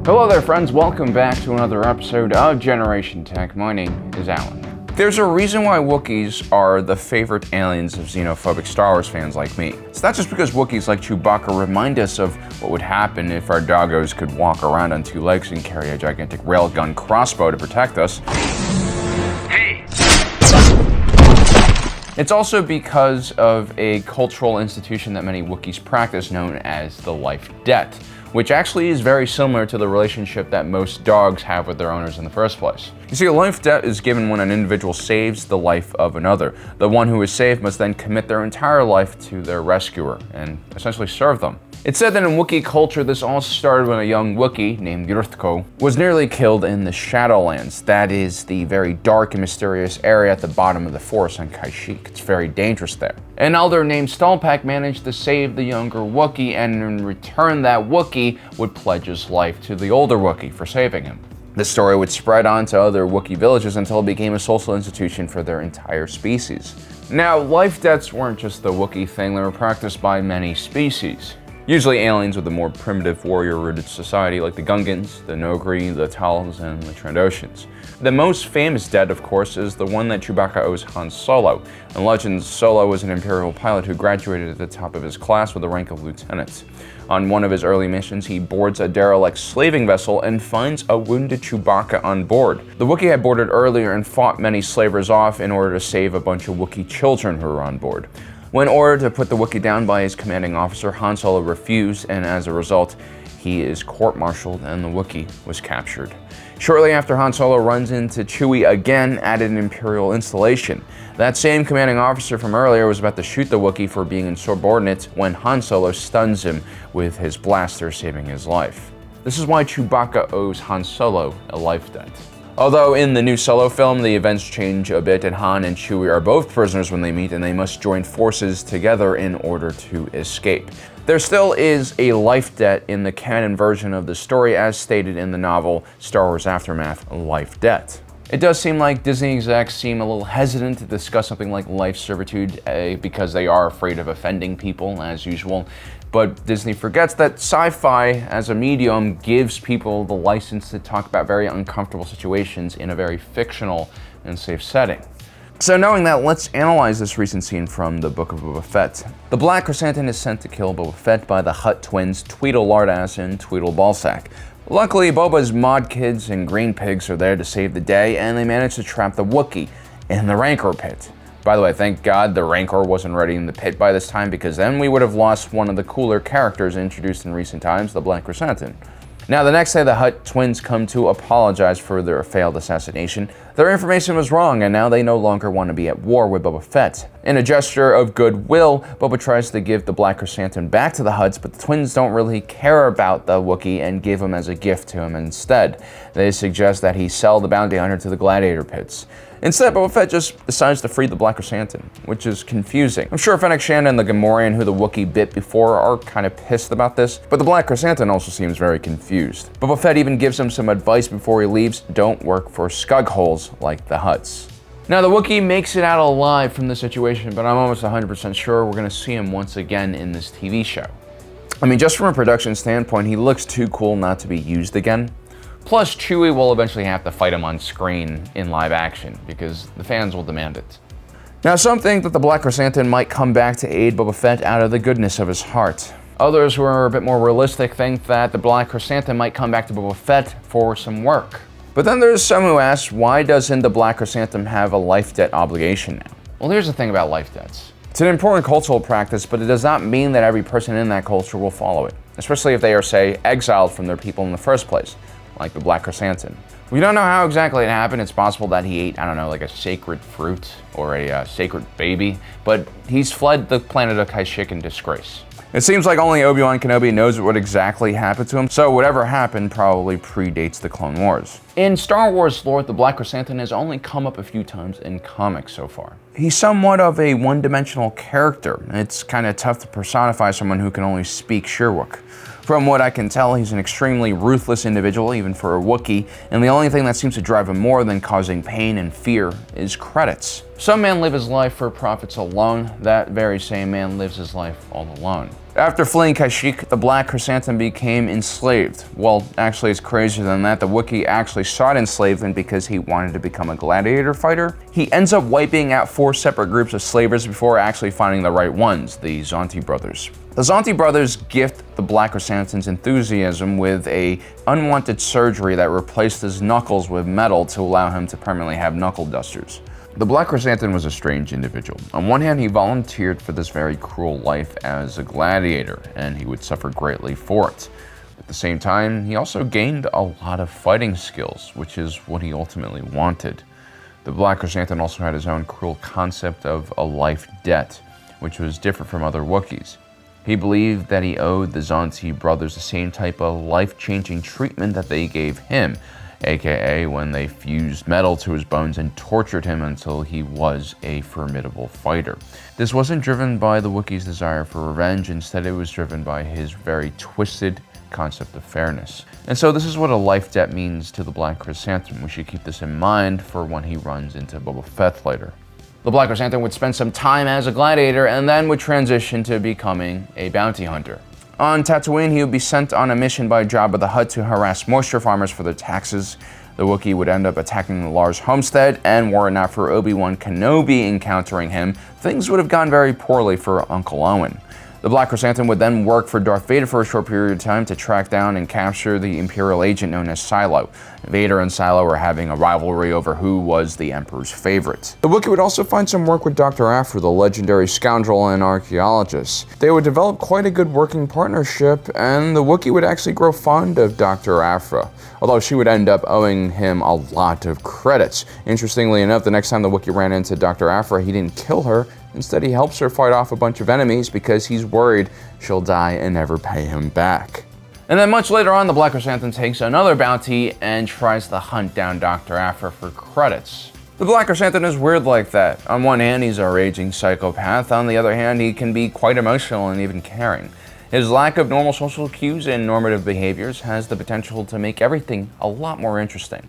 Hello there friends, welcome back to another episode of Generation Tech. My name is Alan. There's a reason why Wookiees are the favorite aliens of xenophobic Star Wars fans like me. It's not just because Wookiees like Chewbacca remind us of what would happen if our doggos could walk around on two legs and carry a gigantic railgun crossbow to protect us. It's also because of a cultural institution that many Wookiees practice known as the life debt, which actually is very similar to the relationship that most dogs have with their owners in the first place. You see, a life debt is given when an individual saves the life of another. The one who is saved must then commit their entire life to their rescuer and essentially serve them. It's said that in Wookiee culture, this all started when a young Wookiee named Yurthko was nearly killed in the Shadowlands. That is the very dark and mysterious area at the bottom of the forest on Kashyyyk. It's very dangerous there. An elder named Stalpak managed to save the younger Wookiee, and in return that Wookiee would pledge his life to the older Wookiee for saving him. This story would spread on to other Wookiee villages until it became a social institution for their entire species. Now, life debts weren't just the Wookiee thing, they were practiced by many species. Usually aliens with a more primitive warrior-rooted society like the Gungans, the Noghri, the Tals, and the Trandoshans. The most famous debt, of course, is the one that Chewbacca owes Han Solo. In Legends, Solo was an Imperial pilot who graduated at the top of his class with the rank of lieutenant. On one of his early missions, he boards a derelict slaving vessel and finds a wounded Chewbacca on board. The Wookiee had boarded earlier and fought many slavers off in order to save a bunch of Wookiee children who were on board. When ordered to put the Wookiee down by his commanding officer, Han Solo refused, and as a result, he is court-martialed and the Wookiee was captured. Shortly after, Han Solo runs into Chewie again at an Imperial installation. That same commanding officer from earlier was about to shoot the Wookiee for being insubordinate when Han Solo stuns him with his blaster, saving his life. This is why Chewbacca owes Han Solo a life debt. Although in the new Solo film, the events change a bit and Han and Chewie are both prisoners when they meet and they must join forces together in order to escape. There still is a life debt in the canon version of the story as stated in the novel Star Wars Aftermath: Life Debt. It does seem like Disney execs seem a little hesitant to discuss something like life servitude because they are afraid of offending people as usual. But Disney forgets that sci-fi as a medium gives people the license to talk about very uncomfortable situations in a very fictional and safe setting. So knowing that, let's analyze this recent scene from the Book of Boba Fett. The Black Chrysanthemum is sent to kill Boba Fett by the Hutt twins Tweedle Lardass and Tweedle Ballsack. Luckily, Boba's mod kids and green pigs are there to save the day, and they manage to trap the Wookiee in the Rancor pit. By the way, thank God the Rancor wasn't ready in the pit by this time, because then we would have lost one of the cooler characters introduced in recent times, the Black Chrysanthemum. Now, the next day, the Hutt twins come to apologize for their failed assassination. Their information was wrong, and now they no longer want to be at war with Boba Fett. In a gesture of goodwill, Boba tries to give the Black Chrysanthemum back to the Hutts, but the twins don't really care about the Wookiee and give him as a gift to him instead. They suggest that he sell the bounty hunter to the gladiator pits. Instead, Boba Fett just decides to free the Black Chrysanthemum, which is confusing. I'm sure Fennec Shand and the Gamorrean who the Wookiee bit before are kind of pissed about this, but the Black Chrysanthemum also seems very confused. Boba Fett even gives him some advice before he leaves: don't work for skugholes like the Hutts. Now, the Wookiee makes it out alive from the situation, but I'm almost 100% sure we're going to see him once again in this TV show. I mean, just from a production standpoint, he looks too cool not to be used again. Plus, Chewie will eventually have to fight him on screen in live action, because the fans will demand it. Now, some think that the Black Chrysanthemum might come back to aid Boba Fett out of the goodness of his heart. Others who are a bit more realistic think that the Black Chrysanthemum might come back to Boba Fett for some work. But then there's some who ask, why doesn't the Black Chrysanthemum have a life debt obligation now? Well, here's the thing about life debts. It's an important cultural practice, but it does not mean that every person in that culture will follow it, especially if they are, say, exiled from their people in the first place, like the Black Chrysanthemum. We don't know how exactly it happened. It's possible that he ate, I don't know, like a sacred fruit or a sacred baby, but he's fled the planet of Kashyyyk in disgrace. It seems like only Obi-Wan Kenobi knows what exactly happened to him, so whatever happened probably predates the Clone Wars. In Star Wars lore, the Black Chrysanthemum has only come up a few times in comics so far. He's somewhat of a one-dimensional character. It's kind of tough to personify someone who can only speak Sherwook. From what I can tell, he's an extremely ruthless individual, even for a Wookiee, and the only thing that seems to drive him more than causing pain and fear is credits. Some man live his life for profits alone, that very same man lives his life all alone. After fleeing Kashyyyk, the Black Chrysanthemum became enslaved. Well, actually, it's crazier than that. The Wookiee actually sought enslavement because he wanted to become a gladiator fighter. He ends up wiping out 4 separate groups of slavers before actually finding the right ones, the Zonti brothers. The Zonti brothers gift the Black Chrysanthemum's enthusiasm with a unwanted surgery that replaced his knuckles with metal to allow him to permanently have knuckle dusters. The Black Chrysanthemum was a strange individual. On one hand, he volunteered for this very cruel life as a gladiator, and he would suffer greatly for it. At the same time, he also gained a lot of fighting skills, which is what he ultimately wanted. The Black Chrysanthemum also had his own cruel concept of a life debt, which was different from other Wookiees. He believed that he owed the Zonti brothers the same type of life-changing treatment that they gave him, aka when they fused metal to his bones and tortured him until he was a formidable fighter. This wasn't driven by the Wookiee's desire for revenge, instead it was driven by his very twisted concept of fairness. And so this is what a life debt means to the Black Chrysanthemum. We should keep this in mind for when he runs into Boba Fett later. The Black Chrysanthemum would spend some time as a gladiator and then would transition to becoming a bounty hunter. On Tatooine, he would be sent on a mission by Jabba the Hutt to harass moisture farmers for their taxes. The Wookiee would end up attacking the Lars homestead, and were it not for Obi-Wan Kenobi encountering him, things would have gone very poorly for Uncle Owen. The Black Chrysanthemum would then work for Darth Vader for a short period of time to track down and capture the Imperial agent known as Silo. Vader and Silo were having a rivalry over who was the Emperor's favorite. The Wookiee would also find some work with Dr. Aphra, the legendary scoundrel and archaeologist. They would develop quite a good working partnership, and the Wookiee would actually grow fond of Dr. Aphra, although she would end up owing him a lot of credits. Interestingly enough, the next time the Wookiee ran into Dr. Aphra, he didn't kill her. Instead, he helps her fight off a bunch of enemies because he's worried she'll die and never pay him back. And then much later on, the Black Chrysanthemum takes another bounty and tries to hunt down Dr. Aphra for credits. The Black Chrysanthemum is weird like that. On one hand, he's a raging psychopath. On the other hand, he can be quite emotional and even caring. His lack of normal social cues and normative behaviors has the potential to make everything a lot more interesting.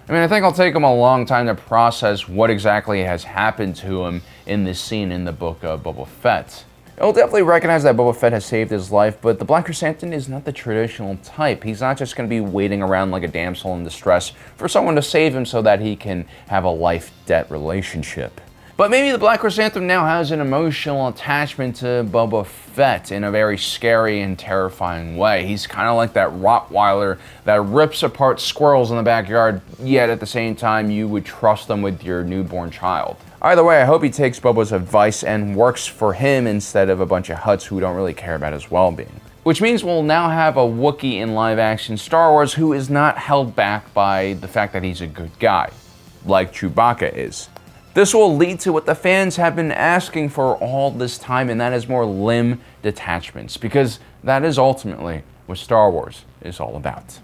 I mean, I think it'll take him a long time to process what exactly has happened to him in this scene in the book of Boba Fett. He'll definitely recognize that Boba Fett has saved his life, but the Black Chrysanthemum is not the traditional type. He's not just going to be waiting around like a damsel in distress for someone to save him so that he can have a life-debt relationship. But maybe the Black Chrysanthemum now has an emotional attachment to Boba Fett in a very scary and terrifying way. He's kind of like that Rottweiler that rips apart squirrels in the backyard, yet at the same time you would trust them with your newborn child. Either way, I hope he takes Boba's advice and works for him instead of a bunch of Hutts who don't really care about his well-being. Which means we'll now have a Wookiee in live-action Star Wars who is not held back by the fact that he's a good guy, like Chewbacca is. This will lead to what the fans have been asking for all this time, and that is more limb detachments, because that is ultimately what Star Wars is all about.